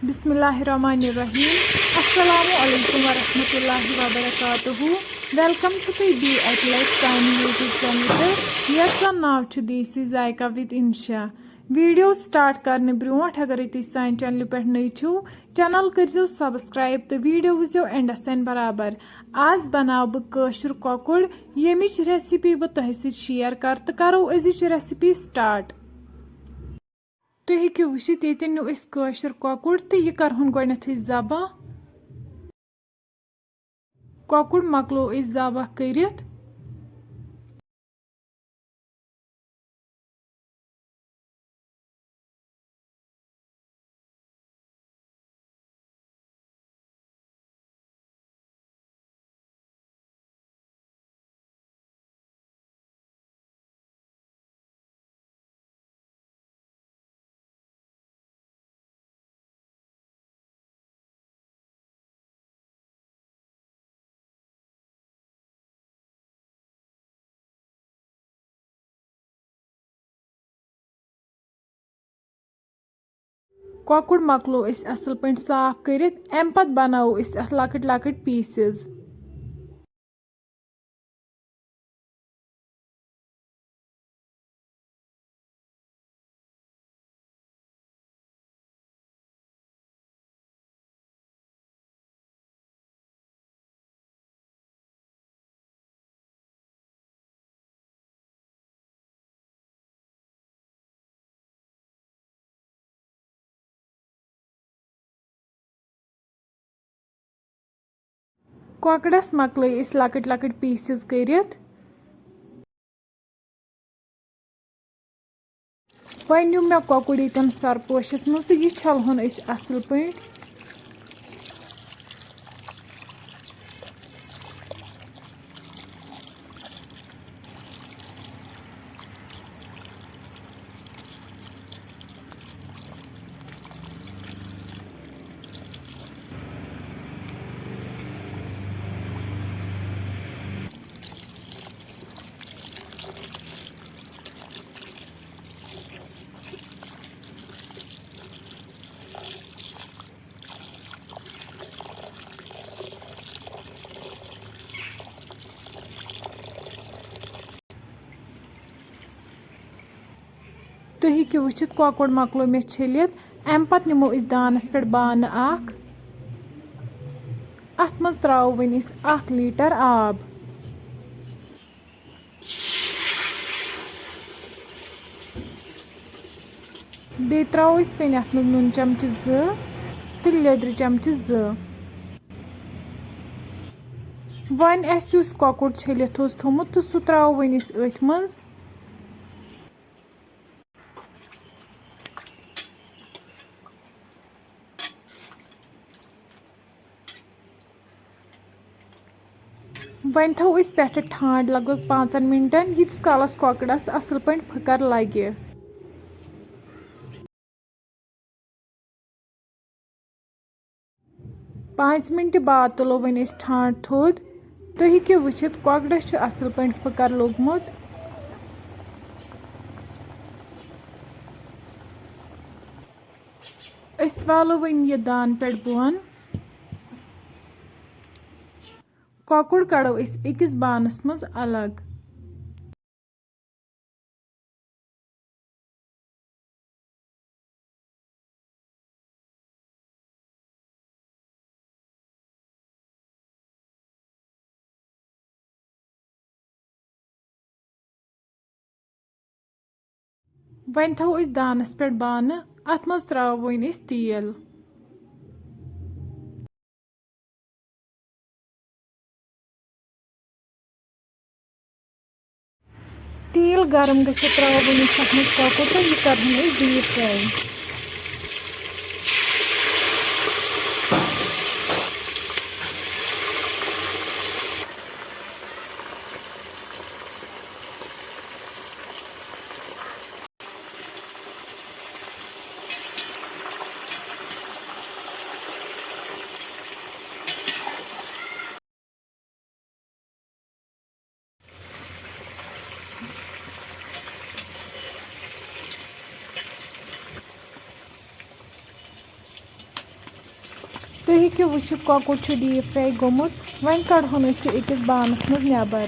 बिस्मिल्लाहिर्रहमानिर्रहीम अस्सलामु अलैकुम वरहमतुल्लाहि वबरकातुहू वेलकम छु तुई बी एट लाइक साइन यूट्यूब चैनल पे यथ जन नाव छु देसी जायका विद इंशा वीडियो स्टार्ट करने ब्रोट अगर तुम सान चैनल पे नई छो चैनल करो सब्सक्राइब तो वीडियो वो एंडस तन बराबर आज बनाव बह कशुर कोकुर यमिच रेसिपी बह तुह शेयर कर तो करो अजिच रेसिपी स्टार्ट तुम हेकु वुचित ये नु कशुर कोकुर तो यह करहुन गोडनेथ ज़बह कोकुर मकलो ज़बह करित कोकुर मकलो असल पे साफ करित अम पत बनावो अत लकट लकट पीसेस कोकड़स मकल लकट लकट पीसेस करित वह नु मे कोकुर ये सरपोशस मज तो यह छलहुन असल पे तुम हेकु वुचित कोकुर मकलो मे छलित अम पत निमो दानस पे बान अत मज त्रो वन 1 लीटर आब बे त्रो वन अत मज नून चमच 2 तो लेदर चमच 2 वन उस कोकुर छलित थोमुत तो सह त्रो वन अथ मज वन थो पे ठांड लगभग 5 मिनटन यीस कालस कोकड़स असल पे फकर लगे 5 मिनट बाद तुलो वन ठांड थोद तुम हेकु वुचित कोकड़स असल पे फकर लोगमुत वालो वन यह दान पे बोन कोकुर कड़ो अकिस बानस मज अलग वन थो दानस पे बान अत मज त्रो वन तेल तेल गरम गो त्रो वन अत मज कोकुर तो यह कर डीप फ्राई تُہۍ ہیٚکِو وٕچھِتھ کۄکُر چھُ ڈیٖپ فرٛاے گوٚمُت وۄنۍ کَڑہون أسۍ یہِ أکِس بانَس منٛز نٮ۪بر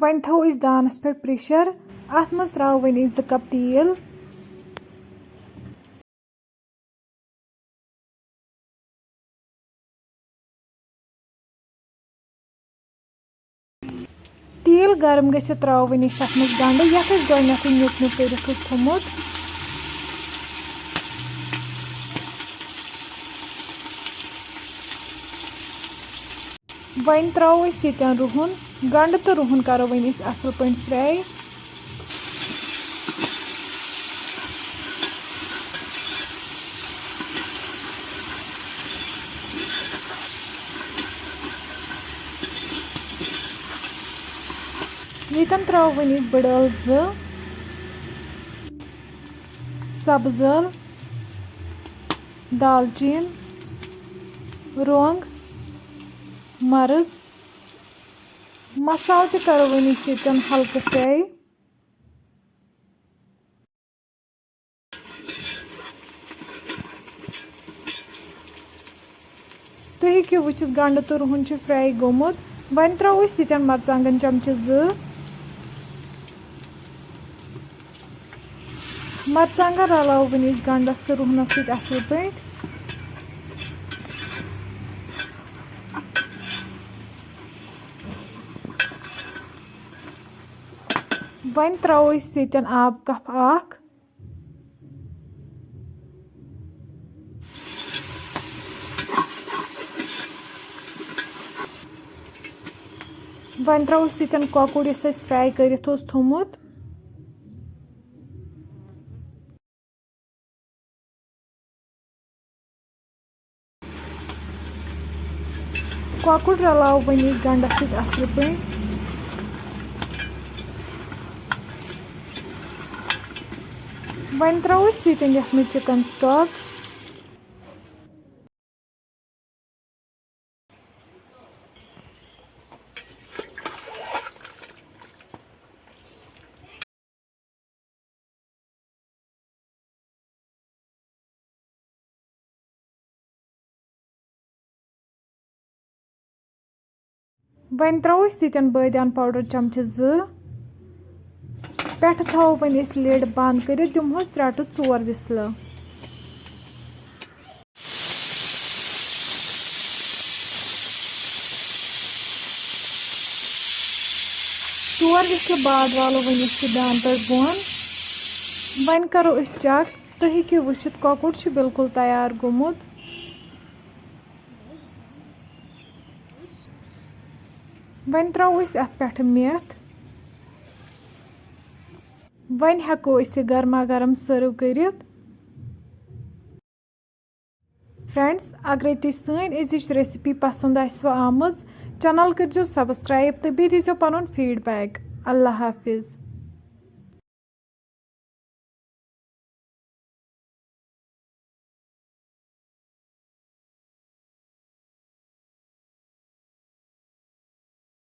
وۄنۍ تھاوو أسۍ دانَس پٮ۪ٹھ پریشر اَتھ منٛز تراوو وۄنۍ أسۍ 2 کپ تیٖل تیٖل گرم گٔژھِتھ تراوو وۄنۍ أسۍ اَتھ منٛز گنٛڈٕ یَتھ أسۍ گۄڈٕنٮ۪تھٕے نیُک نیُک کٔرِتھ اوس تھوٚمُت وۄنۍ تراوو أسۍ ییٚتٮ۪ن رُہُن گنٛڈٕ تہٕ رُہُن کَرو وۄنۍ أسۍ اَصٕل پٲٹھۍ فرٛاے ییٚتٮ۪ن تراوو وۄنۍ أسۍ بٕڈ ٲلہٕ 2 سبٕز ٲلہٕ دالچیٖن رۄنٛگ مرٕژ مصالہٕ تہِ کَرو وۄنۍ أسۍ ییٚتٮ۪ن ہلکہٕ فرٛاے تُہۍ ہیٚکِو وٕچھِتھ گنٛڈٕ تہٕ رُہُن چھُ فرٛاے گوٚمُت وۄنۍ تراوو أسۍ ییٚتٮ۪ن مرژٕوانٛگن چمچہٕ 2 مرژٕوانٛگن رلاوو وۄنۍ أسۍ گنٛڈس تہٕ رُہنس سۭتۍ اَصٕل پٲٹھۍ وۄنۍ تراوو أسۍ ییٚتٮ۪ن آبہٕ کپ 1 وۄنۍ تراوو أسۍ ییٚتٮ۪ن کۄکُر یُس اَسہِ فرٛاے کٔرِتھ اوس تھوٚمُت کۄکُر رلاوو وۄنۍ أسۍ گنٛڈس سۭتۍ اَصٕل پٲٹھۍ وۄنۍ تراوو أسۍ ییٚتٮ۪ن یَتھ منٛز چِکن سٹاک وۄنۍ تراوو أسۍ ییٚتٮ۪ن بٲدیان پاوڈر چمچہٕ 2 پٮ۪ٹھٕ تھاوو وۄنۍ أسۍ لِڈ بنٛد کٔرِتھ دِمہوس 3 ٹُو 4 وِسلہٕ 4 وِسلہٕ بعد والو وۄنۍ أسۍ یہِ دانہٕ پٮ۪ٹھ بۄن وۄنۍ کرو أسۍ چَک تُہۍ ہیٚکِو وٕچھِتھ کۄکُر چھُ بِلکُل تیار گوٚمُت وۄنۍ تراوو أسۍ اَتھ پٮ۪ٹھٕ میتھ وۄنۍ ہٮ۪کو أسۍ یہِ گرما گرم سٔرٕو کٔرِتھ فرٛٮ۪نٛڈٕس اگرے تُہۍ سٲنۍ أزِچ ریسِپی پسنٛد آسِوٕ آمٕژ چَنَل کٔرۍزیو سبسکرایب تہٕ بیٚیہِ دیٖزیو پَنُن فیٖڈبیک اللہ حافِظ